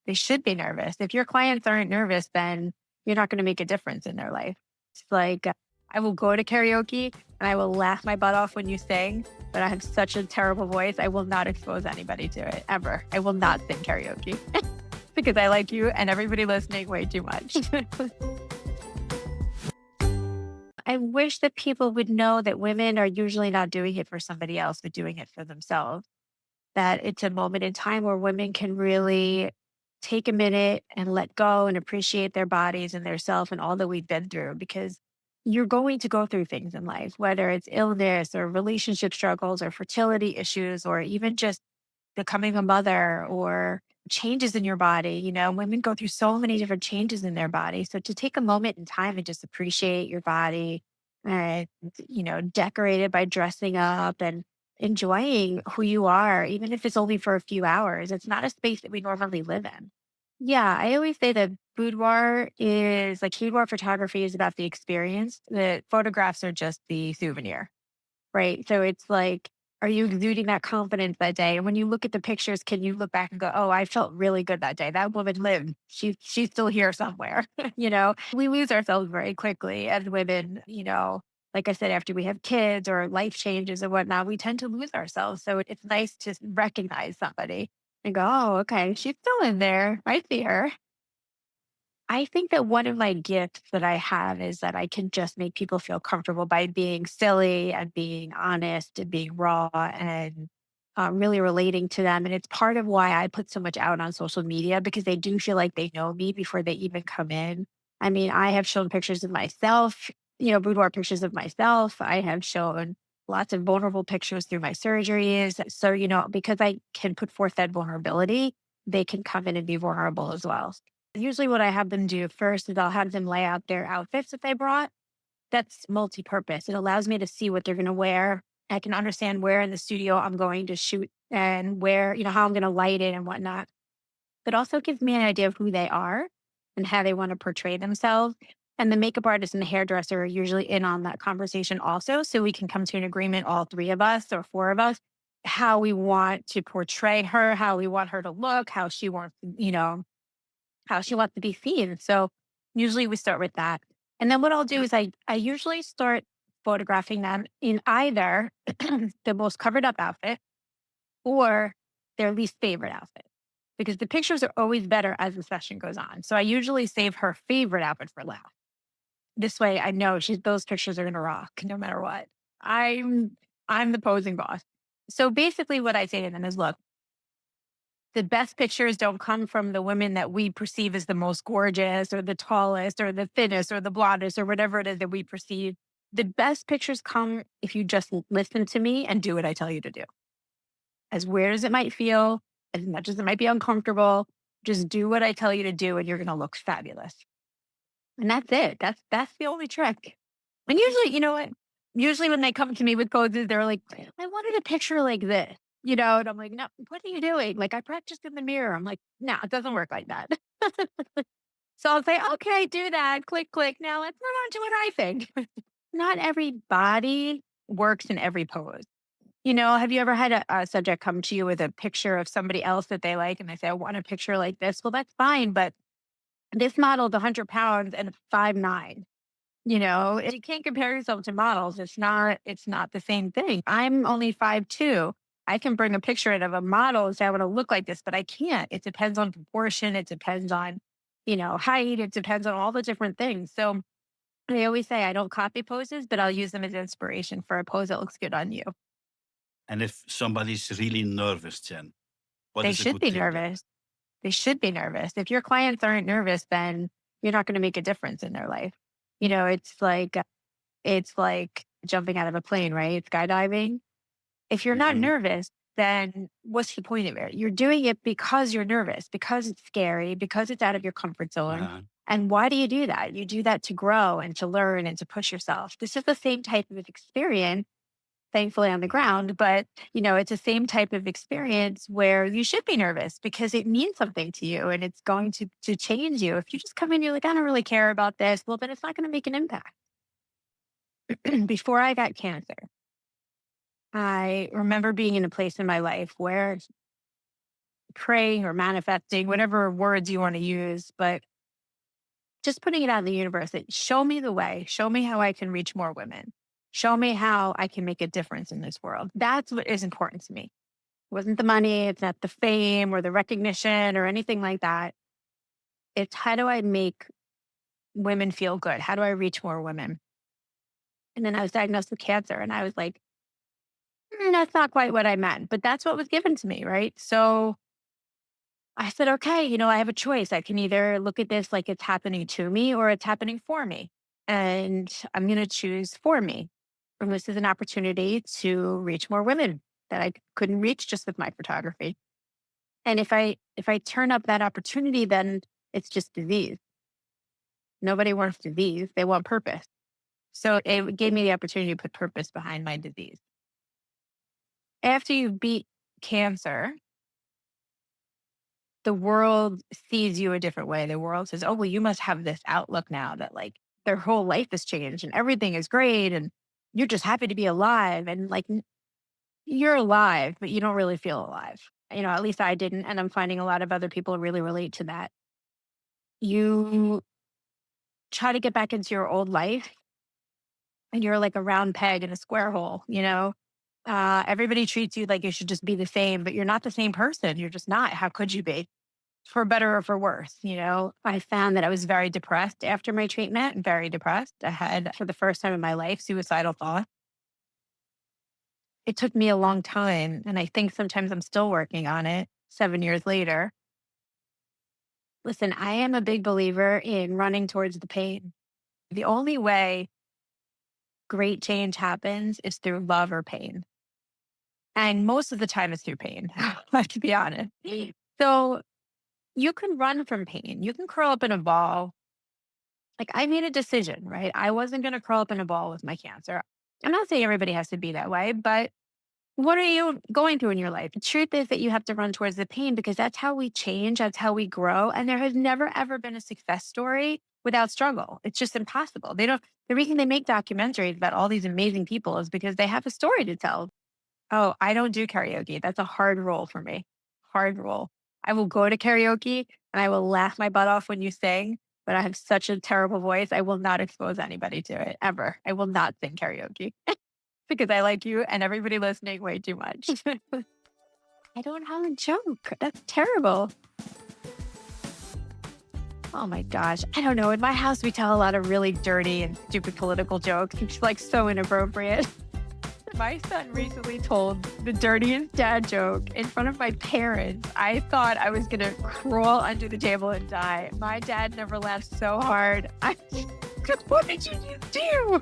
They should be nervous. If your clients aren't nervous, then you're not going to make a difference in their life. It's like I will go to karaoke and I will laugh my butt off when you sing, but I have such a terrible voice. I will not expose anybody to it ever. I will not sing karaoke because I like you and everybody listening way too much. I wish that people would know that women are usually not doing it for somebody else, but doing it for themselves. That it's a moment in time where women can really take a minute and let go and appreciate their bodies and their self and all that we've been through because you're going to go through things in life, whether it's illness or relationship struggles or fertility issues or even just becoming a mother or changes in your body. Women go through so many different changes in their body. So to take a moment in time and just appreciate your body and, decorate it by dressing up and enjoying who you are, even if it's only for a few hours, it's not a space that we normally live in. Yeah, I always say that boudoir photography is about the experience. The photographs are just the souvenir. Right. So it's like, are you exuding that confidence that day? And when you look at the pictures, can you look back and go, oh, I felt really good that day. That woman lived. She's still here somewhere. We lose ourselves very quickly as women, like I said, after we have kids or life changes and whatnot, we tend to lose ourselves. So it's nice to recognize somebody and go, oh, okay, she's still in there. I see her. I think that one of my gifts that I have is that I can just make people feel comfortable by being silly and being honest and being raw and really relating to them. And it's part of why I put so much out on social media because they do feel like they know me before they even come in. I mean, I have shown pictures of myself, boudoir pictures of myself. I have shown lots of vulnerable pictures through my surgeries. So, because I can put forth that vulnerability, they can come in and be vulnerable as well. Usually what I have them do first is I'll have them lay out their outfits that they brought. That's multi-purpose. It allows me to see what they're going to wear. I can understand where in the studio I'm going to shoot and where, how I'm going to light it and whatnot. It also gives me an idea of who they are and how they want to portray themselves. And the makeup artist and the hairdresser are usually in on that conversation also. So we can come to an agreement, all three of us or four of us, how we want to portray her, how we want her to look, how she wants to be seen. So usually we start with that. And then what I'll do is I usually start photographing them in either the most covered up outfit or their least favorite outfit because the pictures are always better as the session goes on. So I usually save her favorite outfit for last. This way I know those pictures are going to rock no matter what. I'm the posing boss. So basically what I say to them is, look, the best pictures don't come from the women that we perceive as the most gorgeous or the tallest or the thinnest or the blondest or whatever it is that we perceive. The best pictures come if you just listen to me and do what I tell you to do. As weird as it might feel, as much as it might be uncomfortable, just do what I tell you to do and you're going to look fabulous. And that's it. That's the only trick. And usually, you know what? Usually when they come to me with poses, they're like, I wanted a picture like this, and I'm like, no, what are you doing? Like I practiced in the mirror. I'm like, no, it doesn't work like that. So I'll say, okay, do that. Click, click. Now let's move on to what I think. Not every body works in every pose. Have you ever had a subject come to you with a picture of somebody else that they like and they say, I want a picture like this? Well, that's fine. But this model's 100 pounds and 5'9". And you can't compare yourself to models. It's not the same thing. I'm only 5'2". I can bring a picture in of a model and say, I want to look like this, but I can't. It depends on proportion. It depends on, height. It depends on all the different things. So I always say I don't copy poses, but I'll use them as inspiration for a pose that looks good on you. And if somebody's really nervous, Jen, what They is a should good be tip there? nervous. They should be nervous. If your clients aren't nervous, then you're not going to make a difference in their life. It's like jumping out of a plane, right? Skydiving. If you're not Mhm. nervous, then what's the point of it? You're doing it because you're nervous, because it's scary, because it's out of your comfort zone. Uh, And why do you do that? You do that to grow and to learn and to push yourself. This is the same type of experience, thankfully on the ground, but it's the same type of experience where you should be nervous because it means something to you and it's going to change you. If you just come in, you're like, I don't really care about this, well, then it's not going to make an impact. Before I got cancer, I remember being in a place in my life where praying or manifesting, whatever words you want to use, but just putting it out in the universe that show me the way, show me how I can reach more women, show me how I can make a difference in this world. That's what is important to me. It wasn't the money, it's not the fame or the recognition or anything like that. It's how do I make women feel good? How do I reach more women? And then I was diagnosed with cancer and I was like, That's not quite what I meant, but that's what was given to me. Right. So I said, okay, I have a choice. I can either look at this like it's happening to me or it's happening for me. And I'm going to choose for me. And this is an opportunity to reach more women that I couldn't reach just with my photography. And if I turn up that opportunity, then it's just disease. Nobody wants disease. They want purpose. So it gave me the opportunity to put purpose behind my disease. After you beat cancer, the world sees you a different way. The world says, "Oh, well, you must have this outlook now that like their whole life has changed and everything is great and you're just happy to be alive." And like you're alive, but you don't really feel alive. At least I didn't. And I'm finding a lot of other people really relate to that. You try to get back into your old life and you're like a round peg in a square hole. Everybody treats you like you should just be the same, but you're not the same person. You're just not. How could you be? For better or for worse. I found that I was very depressed after my treatment, very depressed. I had, for the first time in my life, suicidal thoughts. It took me a long time. And I think sometimes I'm still working on it 7 years later. Listen, I am a big believer in running towards the pain. The only way great change happens is through love or pain. And most of the time it's through pain, I have to be honest. So you can run from pain. You can curl up in a ball. Like I made a decision, right? I wasn't going to curl up in a ball with my cancer. I'm not saying everybody has to be that way, but what are you going through in your life? The truth is that you have to run towards the pain because that's how we change. That's how we grow. And there has never, ever been a success story without struggle. It's just impossible. The reason they make documentaries about all these amazing people is because they have a story to tell. Oh, I don't do karaoke. That's a hard rule for me. Hard rule. I will go to karaoke and I will laugh my butt off when you sing, but I have such a terrible voice. I will not expose anybody to it ever. I will not sing karaoke because I like you and everybody listening way too much. I don't have a joke. That's terrible. Oh my gosh. I don't know. In my house, we tell a lot of really dirty and stupid political jokes. It's like so inappropriate. My son recently told the dirtiest dad joke in front of my parents. I thought I was going to crawl under the table and die. My dad never laughed so hard. What did you do?